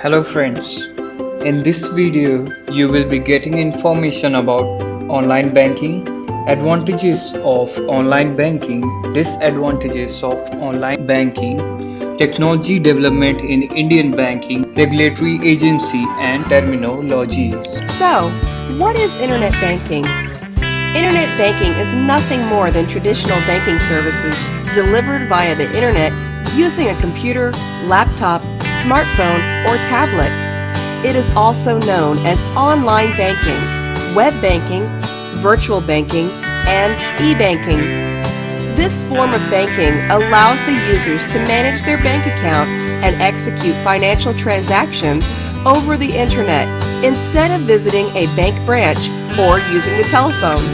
Hello friends, in this video you will be getting information about online banking, advantages of online banking, disadvantages of online banking, technology development in Indian banking, regulatory agency and terminologies. So, what is Internet banking? Internet banking is nothing more than traditional banking services delivered via the Internet using a computer, laptop, smartphone, or tablet. It is also known as online banking, web banking, virtual banking, and e-banking. This form of banking allows the users to manage their bank account and execute financial transactions over the Internet instead of visiting a bank branch or using the telephone.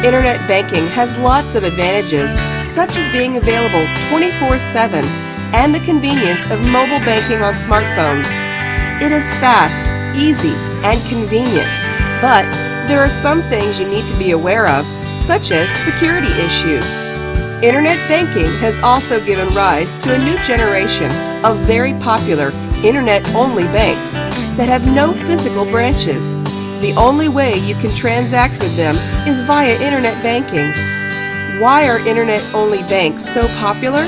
Internet banking has lots of advantages, such as being available 24/7 and the convenience of mobile banking on smartphones. It is fast, easy, and convenient, but there are some things you need to be aware of, such as security issues. Internet banking has also given rise to a new generation of very popular Internet-only banks that have no physical branches. The only way you can transact with them is via Internet banking. Why are Internet-only banks so popular?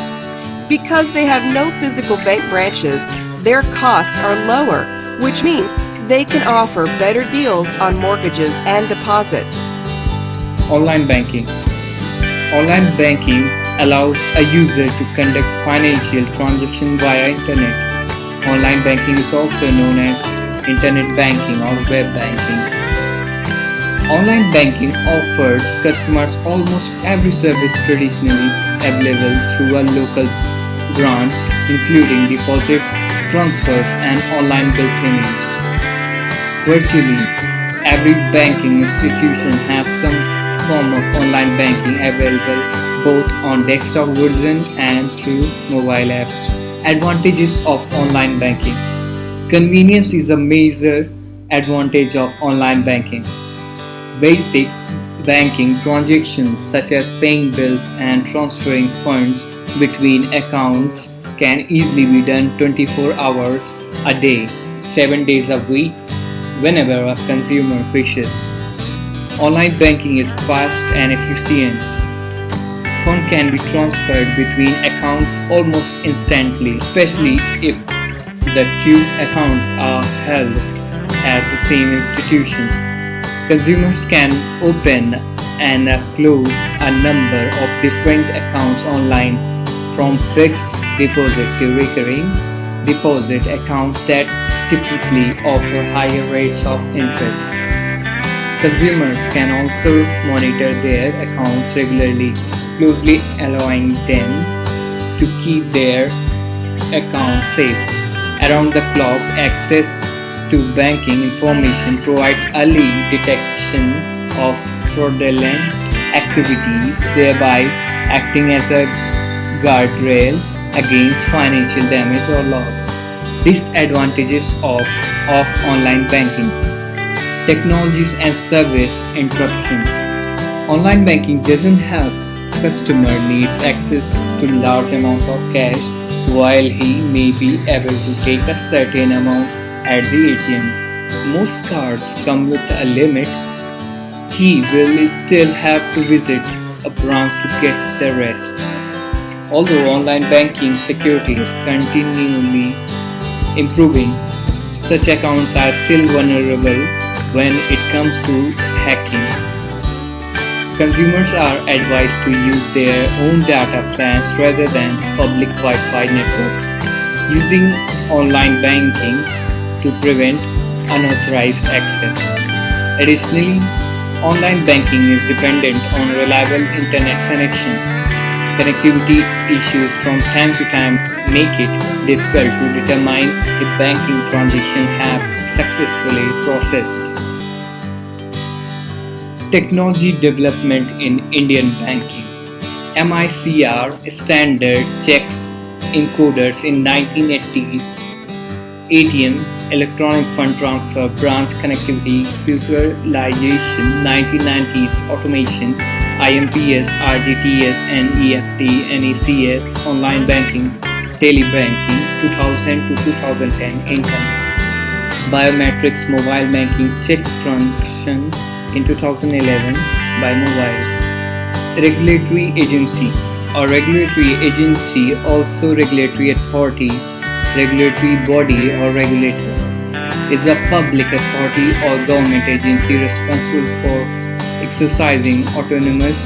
Because they have no physical bank branches, their costs are lower, which means they can offer better deals on mortgages and deposits. Online banking. Online banking allows a user to conduct financial transactions via Internet. Online banking is also known as Internet banking or web banking. Online banking offers customers almost every service traditionally available through a local branch, including deposits, transfers, and online bill payments. Virtually every banking institution has some form of online banking available both on desktop version and through mobile apps. Advantages of online banking. Convenience is a major advantage of online banking. Basic banking transactions such as paying bills and transferring funds between accounts can easily be done 24 hours a day, 7 days a week, whenever a consumer wishes. Online banking is fast and efficient. Funds can be transferred between accounts almost instantly, especially if the two accounts are held at the same institution. Consumers can open and close a number of different accounts online, from fixed deposit to recurring deposit accounts that typically offer higher rates of interest. Consumers can also monitor their accounts regularly, closely allowing them to keep their account safe. Around-the-clock access to banking information provides early detection of fraudulent activities, thereby acting as a guardrail against financial damage or loss. Disadvantages of online banking. Technologies and service interruption. Online banking doesn't help customer needs access to large amount of cash. While he may be able to take a certain amount at the ATM, most cards come with a limit. He will still have to visit a branch to get the rest. Although online banking security is continually improving, such accounts are still vulnerable when it comes to hacking. Consumers are advised to use their own data plans rather than public Wi-Fi network. Using online banking to prevent unauthorized access. Additionally, online banking is dependent on reliable internet connection. Connectivity issues from time to time make it difficult to determine if banking transactions have successfully processed. Technology development in Indian banking. MICR standard checks encoders in 1980s, ATM, electronic fund transfer, branch connectivity, computerization, 1990s, automation, IMPS, RGTS, NEFT, NECS, online banking, telebanking, 2000 to 2010, internet. biometrics mobile banking check transaction in 2011 by mobile. Regulatory agency or regulatory agency, also regulatory authority, regulatory body or regulator, is a public authority or government agency responsible for exercising autonomous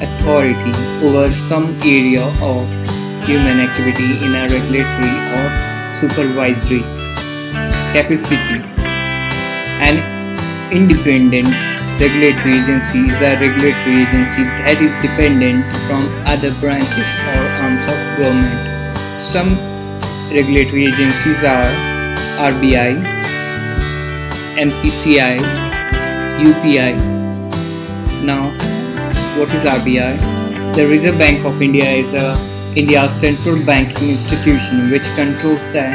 authority over some area of human activity in a regulatory or supervisory capacity. An independent regulatory agency is a regulatory agency that is dependent from other branches or arms of government. Some regulatory agencies are RBI, NPCI, UPI. Now, what is RBI? The Reserve Bank of India is India's central banking institution which controls the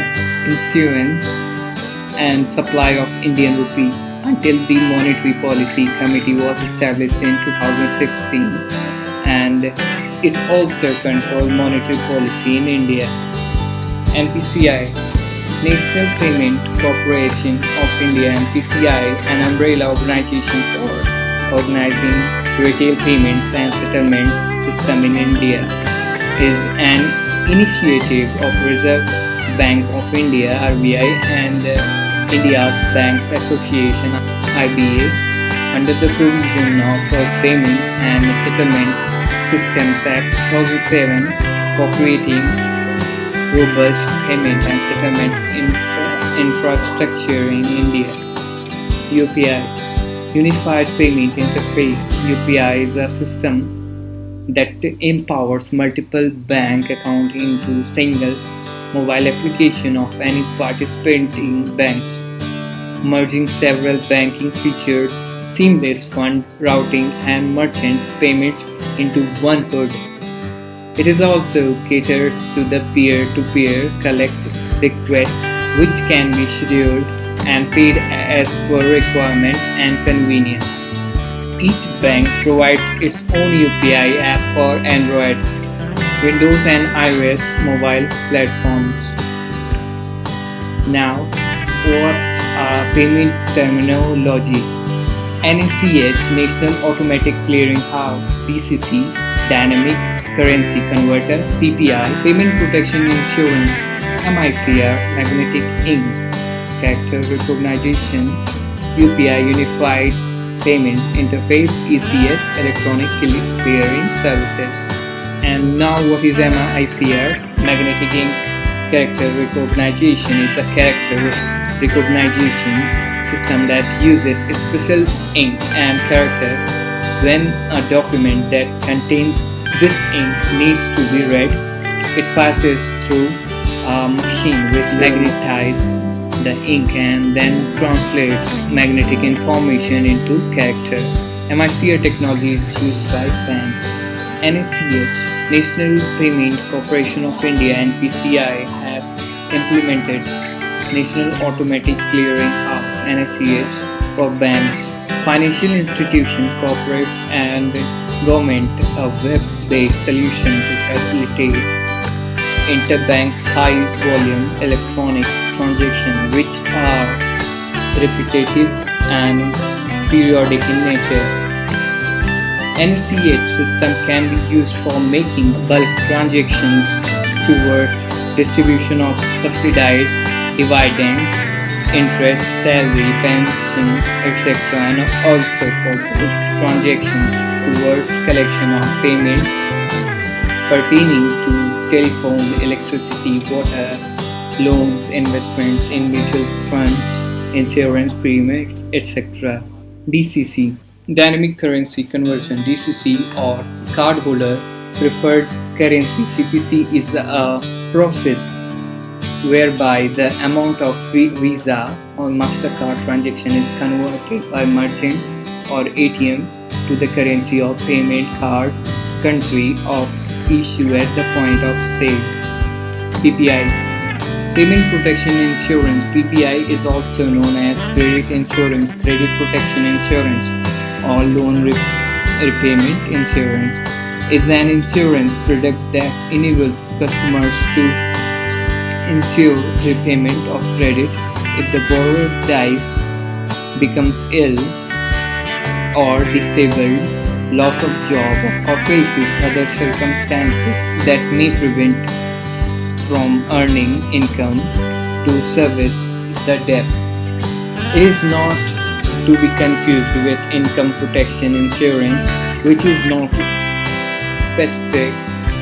issuance and supply of Indian rupee until the Monetary Policy Committee was established in 2016, and it also controls monetary policy in India. NPCI, National Payment Corporation of India, NPCI, an umbrella organization for organizing retail payments and settlement system in India, is an initiative of Reserve Bank of India (RBI) and India's Banks Association (IBA) under the provision of Payment and Settlement Systems Act 2007 for creating robust payment and settlement infrastructure in India. UPI, Unified Payment Interface. UPI is a system that empowers multiple bank accounts into single mobile application of any participating banks, merging several banking features, seamless fund routing and merchant payments into one hood. It is also caters to the peer-to-peer collect request, which can be scheduled and paid as per requirement and convenience. Each bank provides its own UPI app for Android, Windows and iOS mobile platforms. Now, what are payment terminology? NACH, National Automatic Clearing House, DCC, Dynamic Currency Converter, PPI, Payment Protection Insurance, MICR, Magnetic Ink, Character Recognition, UPI, Unified Payment Interface, ECS, Electronic Clearing Services. And now what is MICR? Magnetic Ink Character Recognition is a character recognition system that uses a special ink and character. When a document that contains this ink needs to be read, it passes through a machine which magnetizes the ink and then translates magnetic information into character. MICR technology is used by banks. NACH, National Payment Corporation of India, NPCI, has implemented National Automatic Clearing House (NACH) for banks, financial institutions, corporates, and government, a web-based solution to facilitate interbank high-volume electronic transactions, which are repetitive and periodic in nature. NACH system can be used for making bulk transactions towards distribution of subsidized dividends, interest, salary, pension, etc., and also for transactions towards collection of payments pertaining to telephone, electricity, water, loans, investments in mutual funds, insurance premiums, etc. DCC, Dynamic Currency Conversion, DCC, or Cardholder Preferred Currency, CPC, is a process whereby the amount of Visa or MasterCard transaction is converted by merchant or ATM to the currency of payment card country of issue at the point of sale. PPI, Payment Protection Insurance. PPI is also known as Credit Insurance, Credit Protection Insurance, or Loan Repayment Insurance, is an insurance product that enables customers to ensure repayment of credit if the borrower dies, becomes ill or disabled, loss of job, or faces other circumstances that may prevent from earning income to service the debt. It is not to be confused with income protection insurance, which is not specific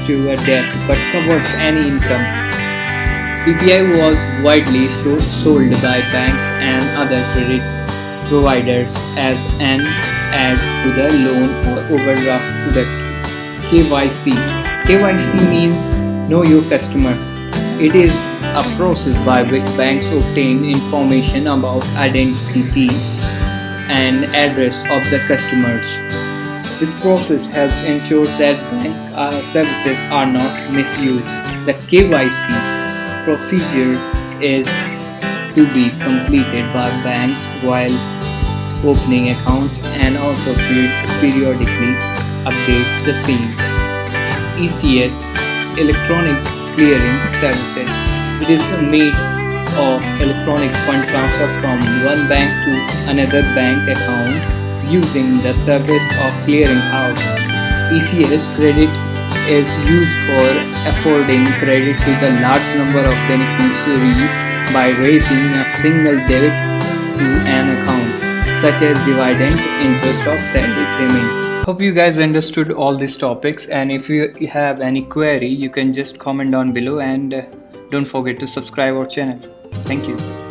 to a debt but covers any income. PPI was widely sold by banks and other credit providers as an add to the loan or overdraft product. KYC. KYC means Know Your Customer. It is a process by which banks obtain information about identity and address of the customers. This process helps ensure that bank services are not misused. The KYC procedure is to be completed by banks while opening accounts and also periodically update the same. ECS, Electronic Clearing Services. It is made of electronic fund transfer from one bank to another bank account using the service of clearinghouse. ECS credit is used for affording credit to the large number of beneficiaries by raising a single debit to an account, such as dividend, interest, or salary payment. Hope you guys understood all these topics, and if you have any query, you can just comment down below, and don't forget to subscribe our channel. Thank you.